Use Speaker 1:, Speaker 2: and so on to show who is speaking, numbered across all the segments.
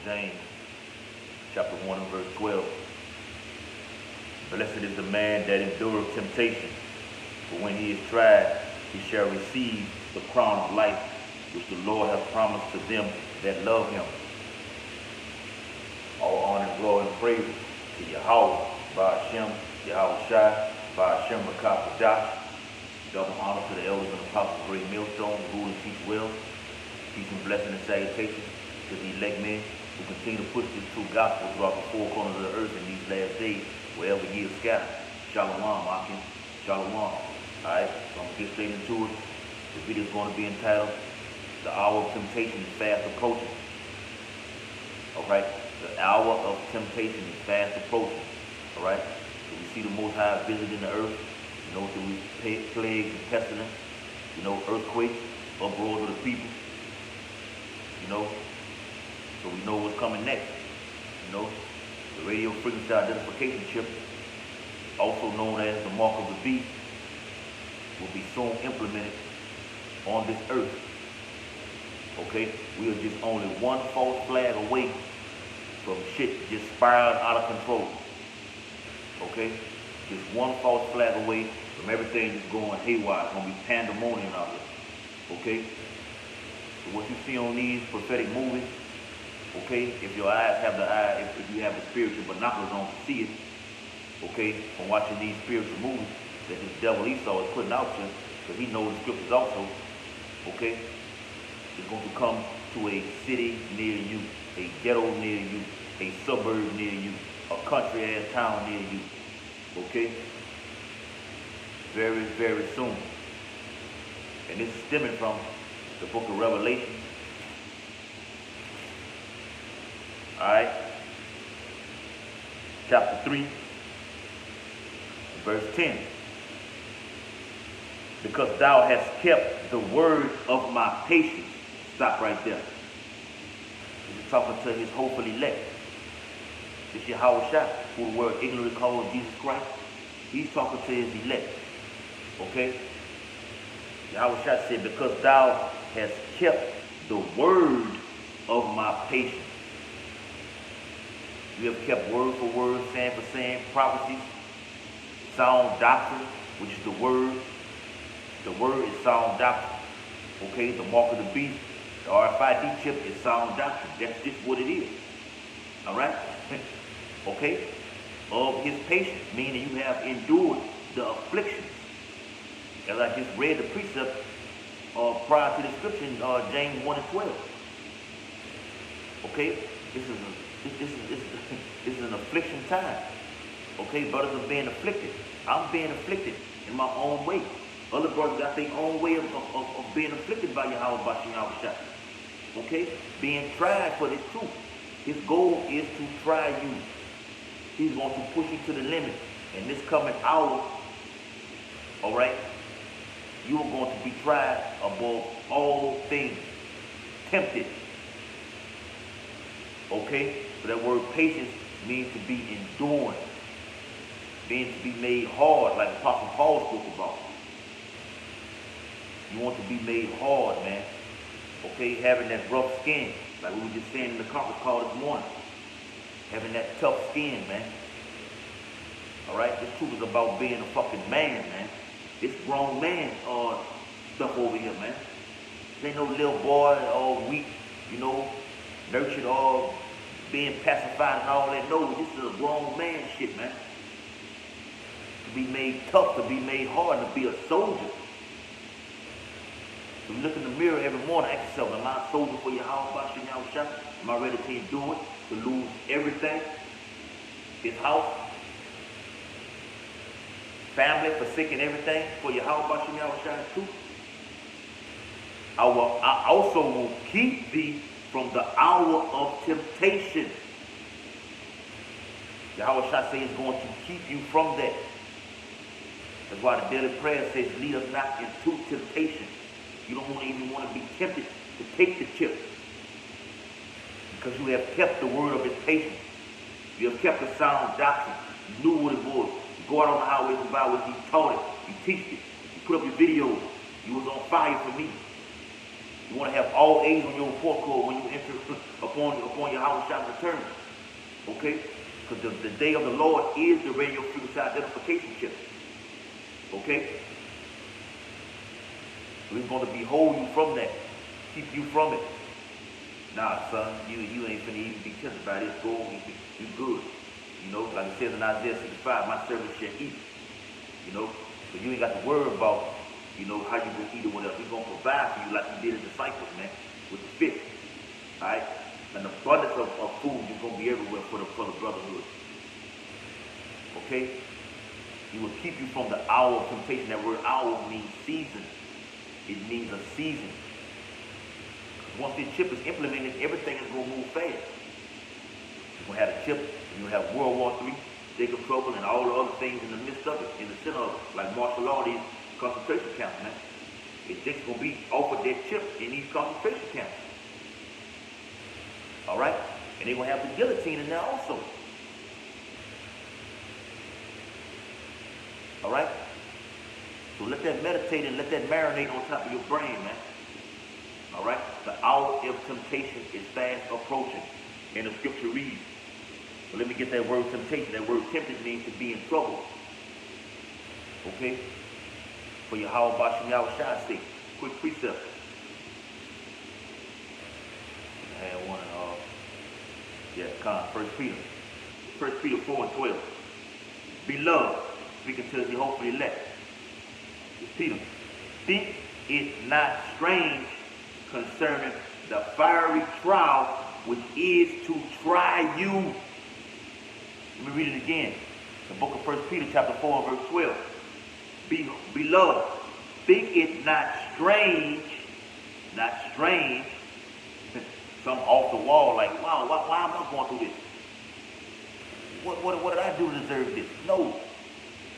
Speaker 1: James chapter 1 and verse 12. Blessed is the man that endureth temptation, for when he is tried, he shall receive the crown of life, which the Lord hath promised to them that love him. All honor and glory and praise to Yahweh, Ba'ashem, Yahweh Shai, Ba'ashem Rakah Josh. Double honor to the elders and apostles of Great Millstone, who rule and teach well. Peace and blessing and salutation to the elect men who continue to push this true gospel throughout the four corners of the earth in these last days, wherever ye are scattered. Shalom, Akim. Shalom. Alright, so I'm going to get straight into it. The video is going to be entitled, The Hour of Temptation is Fast Approaching. Alright, the hour of temptation is fast approaching. Alright, so we see the Most High visiting the earth, through plagues and pestilence, earthquakes, uproars of the people, so we know what's coming next. The radio frequency identification chip, also known as the mark of the beast, will be soon implemented on this earth. Okay, we are just only one false flag away from shit just spiraling out of control. Okay, just one false flag away from everything just going haywire. It's gonna be pandemonium out there. Okay, so what you see on these prophetic movies, okay, if your eyes have the eye, if you have the spiritual binoculars on to see it, okay, from watching these spiritual movies that this devil Esau is putting out there, because he knows the scriptures also, okay, it's going to come to a city near you, a ghetto near you, a suburb near you, a country ass town near you, okay, very, very soon. And this is stemming from the book of Revelation. Alright, chapter 3, verse 10. Because thou hast kept the word of my patience. Stop right there. He's talking to his hopeful elect. This Yahweh Shai, who the word ignorantly called Jesus Christ. He's talking to his elect. Okay? Yahweh Shai said, because thou hast kept the word of my patience. You have kept word for word, saying for saying, prophecies, sound doctrine, which is the word. The word is sound doctrine. Okay, the mark of the beast, the RFID chip is sound doctrine. That's just what it is. Alright? Okay? Of his patience, meaning you have endured the afflictions. As I just read the precept prior to the scripture in James 1 and 12. Okay? This is an affliction time. Okay, brothers are being afflicted. I'm being afflicted in my own way. Other brothers got their own way of being afflicted by Yahweh Bashim Yahweh. Okay? Being tried for this truth. His goal is to try you. He's going to push you to the limit. And this coming hour, alright, you are going to be tried above all things. Tempted. Okay? So that word patience means to be enduring. Means to be made hard, like Apostle Paul spoke about. You want to be made hard, man. Okay? Having that rough skin, like we were just saying in the conference call this morning. Having that tough skin, man. Alright? This truth is about being a fucking man, man. This grown man stuff over here, man. This ain't no little boy all weak, nurtured all being pacified and all that. No, this is a grown man shit, man. To be made tough, to be made hard, to be a soldier. So you look in the mirror every morning, ask yourself, am I a soldier for Yahweh Bashim Yahweh? Am I ready to endure it, to lose everything? His house, family, forsaking everything for Yahweh Bashim Yahweh too? I also will keep thee from the hour of temptation. Yahweh Shai says he's going to keep you from that. That's why the daily prayer says, lead us not into temptation. You don't even want to be tempted to take the chip. Because you have kept the word of his patience. You have kept the sound doctrine. You knew what it was. You go out on the highways and byways, you taught it. You teached it. You put up your videos. You was on fire for me. You want to have all A's on your report card when you enter a upon your house shall return. Okay? Because the day of the Lord is the radio frequency identification chip. Okay? We're going to behold you from that. Keep you from it. Nah, son, you ain't finna even be tempted by this. Go on, you good. You know, like it says in Isaiah 65, my servant shall eat. You know, so you ain't got to worry about, you know, how you gonna eat or whatever. He's gonna provide for you like he did his disciples, man, with the fish. Alright? An abundance of food is gonna be everywhere for the brotherhood. Okay? He will keep you from the hour of temptation. That word hour means season. It means a season. Once this chip is implemented, everything is going to move fast. You're going to have a chip, and you'll have World War III, Jacob Trouble, and all the other things in the midst of it, in the center of it, like martial law, these concentration camps, man. It's just going to be offered that chip in these concentration camps. All right? And they're going to have the guillotine in there also. All right? So let that meditate and let that marinate on top of your brain, man. All right? The hour of temptation is fast approaching. And the scripture reads. So let me get that word temptation. That word tempted means to be in trouble. Okay? For your how about Shai sake. Quick precept. I had one, First Peter. 1 Peter 4:12. Beloved, speaking to the hopefully elect. It's Peter. Think it not strange concerning the fiery trial which is to try you. Let me read it again. The book of 1 Peter chapter 4 verse 12. Beloved, think it not strange, some off the wall like, wow, why am I going through this? What did I do to deserve this? No.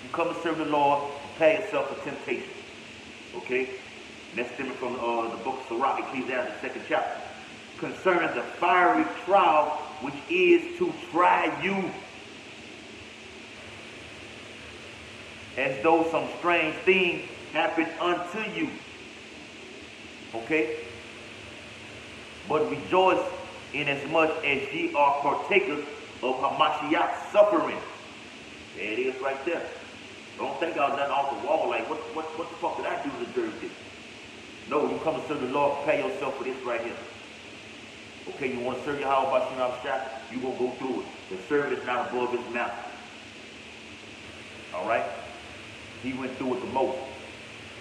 Speaker 1: You come to serve the Lord, prepare yourself for temptation. Okay? And that's stemming from the book of Sirach, Ecclesiastes, the 2nd chapter. Concerning the fiery trial which is to try you. As though some strange thing happened unto you. Okay? But rejoice inasmuch as ye are partakers of Hamashiach's suffering. There it is right there. Don't think I was nothing off the wall like, what the fuck did I do to deserve this? No, you come to serve the Lord, prepare yourself for this right here. Okay, you want to serve your house by Shai, you're going to go through it. The servant is not above his master. All right? He went through it the most.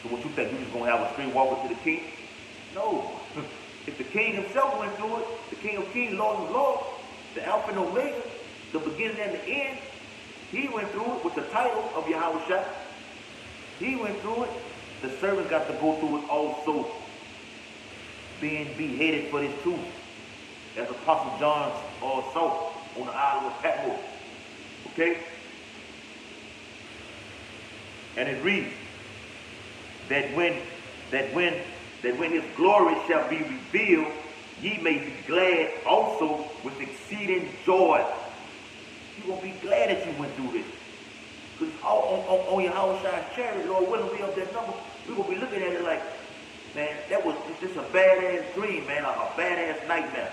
Speaker 1: So what you think, you just going to have a straight walk to the king? No. If the king himself went through it, the King of Kings, Lord of Lords, the Alpha and Omega, the beginning and the end, he went through it with the title of Yahweh. He went through it. The servant got to go through it also, being beheaded for this truth, as Apostle John saw on the island of Patmos. Okay? And it reads that when his glory shall be revealed, ye may be glad also with exceeding joy. You're going to be glad that you went through this. Because on your house shine charity, Lord willing, we up that number, we're going to be looking at it like, man, that was just a badass dream, man, a badass nightmare.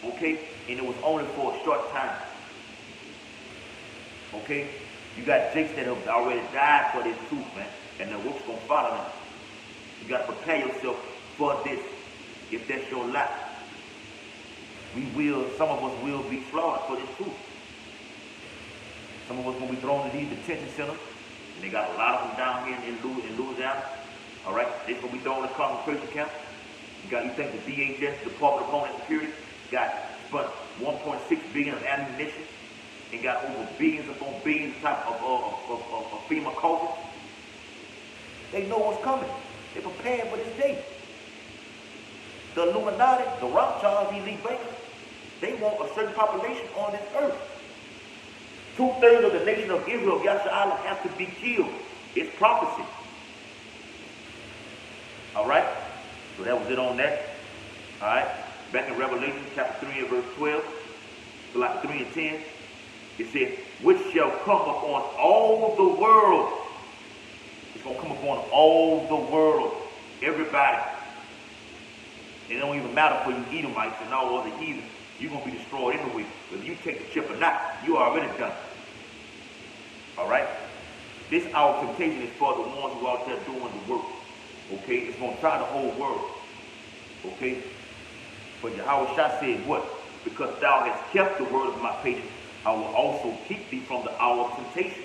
Speaker 1: Okay? And it was only for a short time. Okay? You got jakes that have already died for this truth, man. And the work's going to follow them. You got to prepare yourself for this, if that's your life. Some of us will be slaughtered for this truth. Some of us going to be thrown in these detention centers. And they got a lot of them down here in Louisiana. All right? They're going to be thrown in concentration camps. You think the DHS, Department of Homeland Security, got spent $1.6 billion of ammunition and got over billions upon billions type of FEMA coffers. They know what's coming. They're prepared for this day. The Illuminati, the Rothschilds, these elite bankers, they want a certain population on this earth. 2/3 of the nation of Israel, Yasha'Allah, have to be killed. It's prophecy. All right? So that was it on that. All right? Back in Revelation chapter 3 and verse 12, like 3 and 10, it says, which shall come upon all the world. It's going to come upon all the world. Everybody. It don't even matter for you Edomites and all other heathens. You're going to be destroyed anyway. Whether you take the chip or not, you already done. All right? This our temptation is for the ones who are out there doing the work. Okay? It's going to try the whole world. Okay? But Yahweh Shah said what? Because thou hast kept the word of my patience, I will also keep thee from the hour of temptation.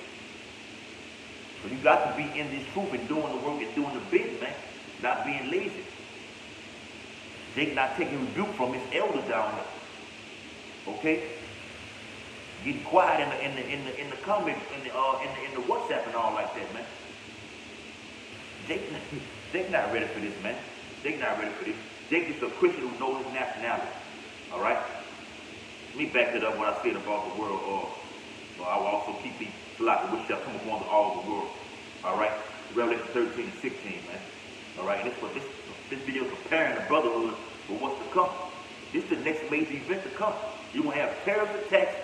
Speaker 1: So you got to be in this truth and doing the work and doing the business, man. Not being lazy. Jake not taking rebuke from his elder down there. Okay? Getting quiet in the comment in the WhatsApp and all like that, man. Jake not ready for this, man. Jake not ready for this. Jake is a Christian who knows his nationality. All right? Let me back it up what I said about the world. I will also keep these flock which shall come upon all the world. All right? Revelation 13 and 16, man. All right? And this video is preparing the brotherhood for what's to come. This is the next major event to come. You're going to have terrorist attacks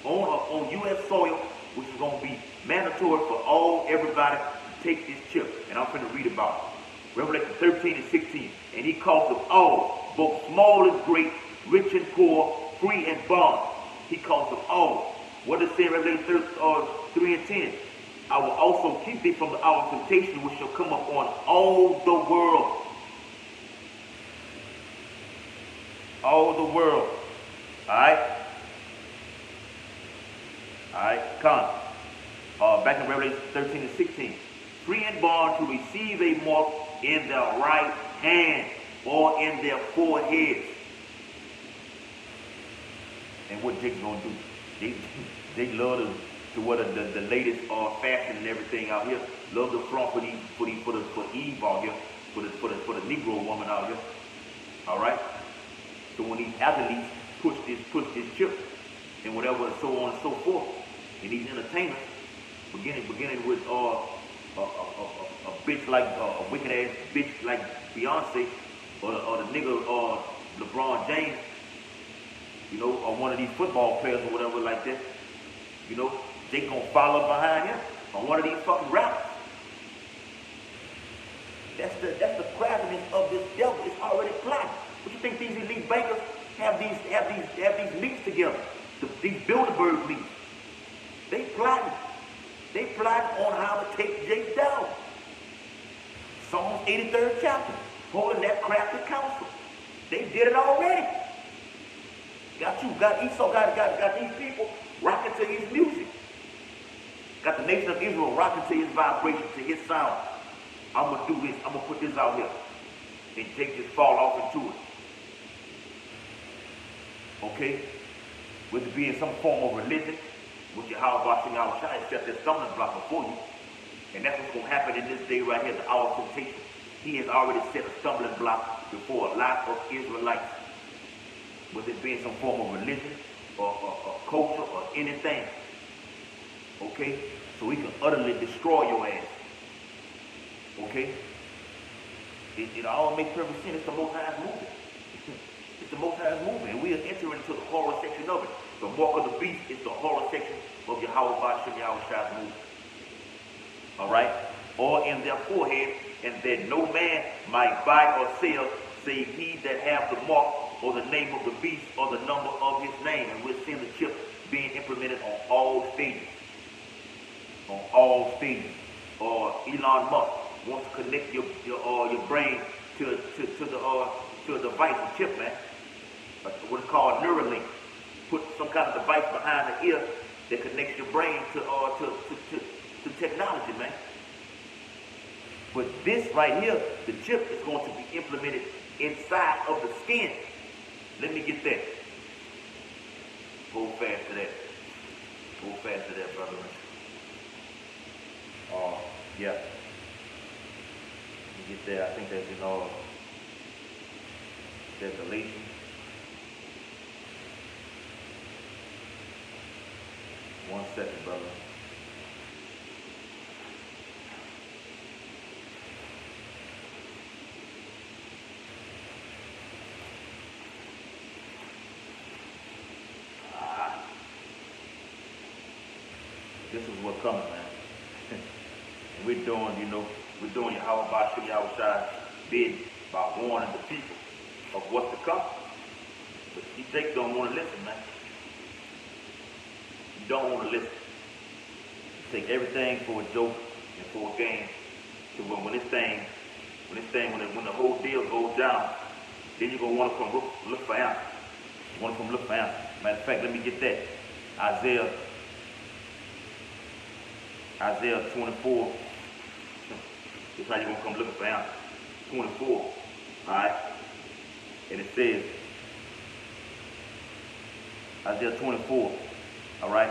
Speaker 1: on U.S. soil, which is going to be mandatory for everybody to take this chip. And I'm going to read about it. Revelation 13 and 16. And he calls them all, both small and great, rich and poor, free and bond. He calls them all. What does it say in Revelation 3 and 10? I will also keep thee from the hour of temptation, which shall come upon all the world. All the world. Alright? Alright, come. Back in Revelation 13 and 16. Free and bond to receive a mark in their right hand or in their foreheads. And what Jake's gonna do? Jake love to wear the latest fashion and everything out here. Love the front for Eve out here, for the Negro woman out here. All right. So when these athletes push this chip and whatever and so on and so forth, and these entertainers, beginning with a bitch like a wicked ass bitch like Beyonce or the nigga LeBron James, you know, or one of these football players or whatever like that, you know, they gonna follow behind him on one of these fucking rappers. That's the craftiness of this devil. It's already plotted. What you think these elite bankers have these meets together? These Bilderberg meets. They plotting. They plotting on how to take Jake down. Psalms 83rd chapter, holding that crafty counsel. They did it already. Got Esau, got these people rocking to his music. Got the nation of Israel rocking to his vibration, to his sound. I'm going to do this. I'm going to put this out here. And Jake just fall off into it. Okay? Whether it be in some form of religion, which Yahweh Shah has set that stumbling block before you. And that's what's going to happen in this day right here, the hour of temptation. He has already set a stumbling block before a lot of Israelites. Whether it be in some form of religion or culture or anything. Okay? So he can utterly destroy your ass. Okay? It all makes perfect sense. It's the Most High's movement. It's the Most High's movement. And we are entering into the horror section of it. The mark of the beast is the horror section of Yahweh Shah's movement. Alright? Or in their forehead, and that no man might buy or sell, save he that have the mark or the name of the beast or the number of his name. And we're seeing the chip being implemented on all stages. On all stages. Or Elon Musk wants to connect your brain to a device, a chip, man. What's called Neuralink. Put some kind of device behind the ear that connects your brain to technology, man. But this right here, the chip is going to be implemented inside of the skin. Let me get that. Hold fast to that. Hold fast to that, brother. Yeah. Let me get there. I think that's in all Galatians. One second, brother. This is what's coming, man. And we're doing Yahweh Shah bid by warning the people. of what's to come. But you Jakes don't want to listen, man. You don't want to listen. You take everything for a joke and for a game. So when the whole deal goes down, then you're gonna want to come look for answers. You want to come look for answers. Matter of fact, let me get that. Isaiah 24. This is how you're gonna come looking for answers. 24. Alright? And it says, Isaiah 24, alright,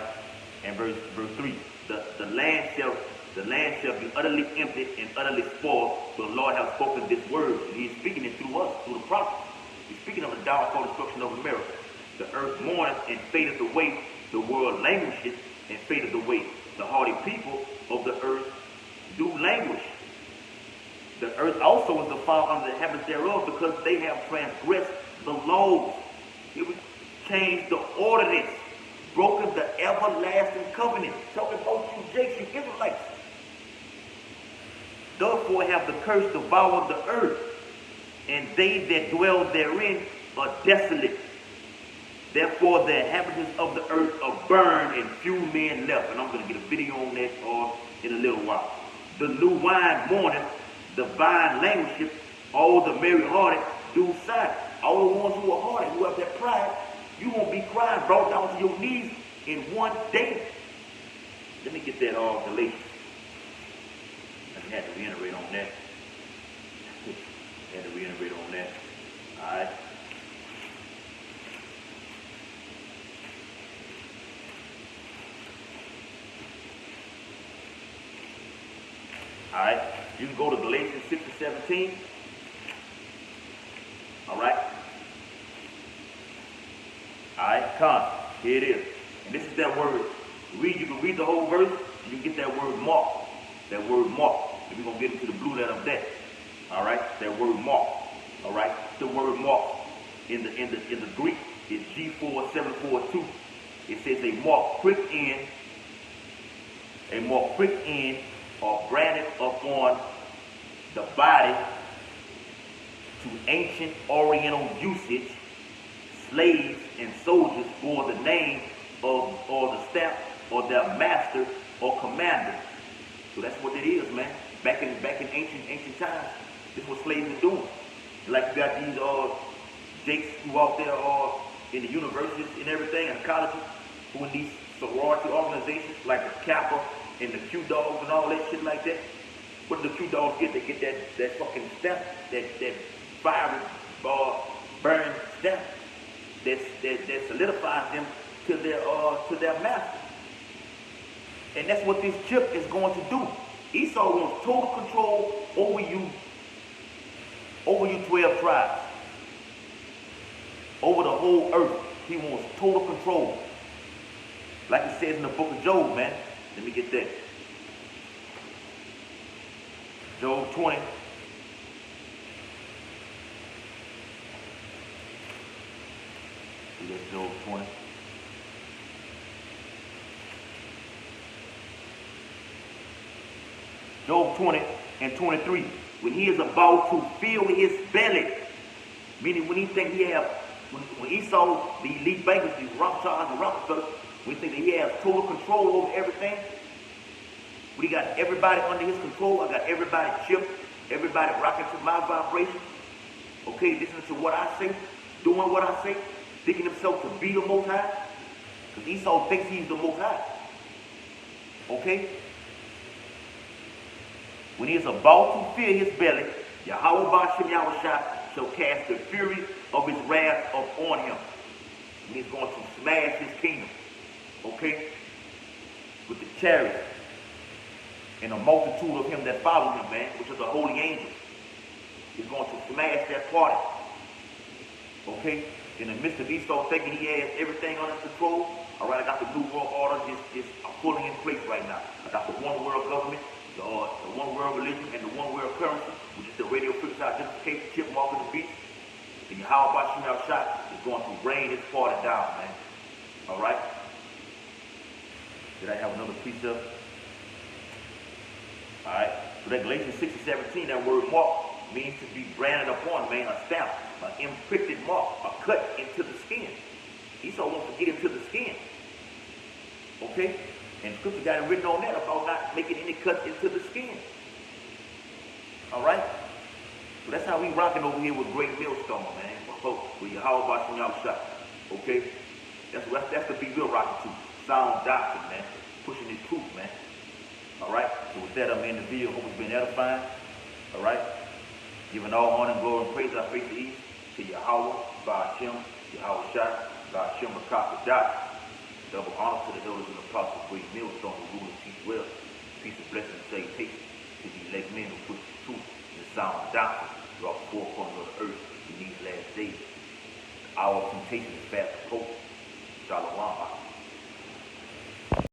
Speaker 1: and verse 3, the land shall be utterly empty and utterly spoiled, so the Lord has spoken this word, and He is speaking it through us, through the prophets. He's speaking of the downfall, destruction of America. The earth mourneth and fadeth away, the world languisheth and fadeth away. The hardy people of the earth do languish. The earth also is defiled under the heavens thereof, because they have transgressed the laws. It was changed the ordinance, broken the everlasting covenant. Talking about you Jakes, you Israelites. Therefore have the curse devoured the earth, and they that dwell therein are desolate. Therefore the inhabitants of the earth are burned, and few men left. And I'm going to get a video on that in a little while. The new wine mourneth, the vine languisheth, all the merry-hearted do sigh. All the ones who are hearted, who have that pride, you won't be crying, brought down to your knees in one day. Let me get that Galatians. I had to reiterate on that. Alright. Alright. You can go to Galatians 6 and 17. Alright. Alright, come. Here it is. And this is that word. You can read the whole verse, and you get that word mark. That word mark. And we're going to get into the blue letter of that. Alright? That word mark. Alright? The word mark in the Greek is G4742. It says a mark pricked in, or branded upon the body to ancient Oriental usage. Slaves and soldiers bore the name of, or the stamp, or their master or commander. So that's what it is, man. Back in ancient times, this is what slaves were doing. Like you got these Jakes who out there in the universities and everything, and colleges, who in these sorority organizations like the Kappa and the Q Dogs and all that shit like that. What do the Q Dogs get? They get that fucking stamp, that fiery burn stamp that solidifies them to their master. And that's what this chip is going to do. Esau wants total control over you 12 tribes. Over the whole earth. He wants total control. Like it says in the book of Job, man. Let me get that. Job 20. See, that's Job 20. Job 20 and 23. When he is about to fill his belly, meaning when he think he have, when Esau, the elite bankers, these Rothschilds and Rockefellers, when he think that he has total control over everything, when he got everybody under his control, I got everybody chipped, everybody rocking to my vibration, okay, listening to what I say, doing what I say, thinking himself to be the Most High, because Esau thinks he's the Most High, okay? When he is about to fill his belly, Yahweh Ba'Shem Yahushua shall cast the fury of his wrath upon him. And he's going to smash his kingdom. Okay? With the chariots and a multitude of him that follow him, man, which are the holy angels. He's going to smash that party. Okay? In the midst of Esau thinking he has everything under control, all right, I got the New World Order just fully in place right now. I got the one world government, the one world religion, and the one world currency, which is the radio frequency identification chip mark of the beast. And Yahweh Ba'Shem Yahushua is going to rain this party down, man. All right? Did I have another precept? All right. So that Galatians 6 and 17, that word mark means to be branded upon, man, a stamp, an imprinted mark, a cut into the skin. Esau wants to get into the skin. Okay? And scripture got it written on that about not making any cuts into the skin. Alright? So that's how we rocking over here with Great Millstone, man. With your how about some y'all shot. Okay? That's the big real rocking too. Sound doctrine, man. Pushing this truth, man. Alright? So with that, I'm in the video. Hope it's been edifying. Alright? Giving all honor and glory and praise our faith to east to Yahweh, Ba'ashem, Yahweh Shai, Ba'ashem, Makakadah. Double honor to the elders and apostles, Great Millstone, who rule and teach well. Peace and blessing and salutation to the elect men who push the truth and the sound doctrine throughout the four corners of the earth in these last days. The hour of temptation is fast.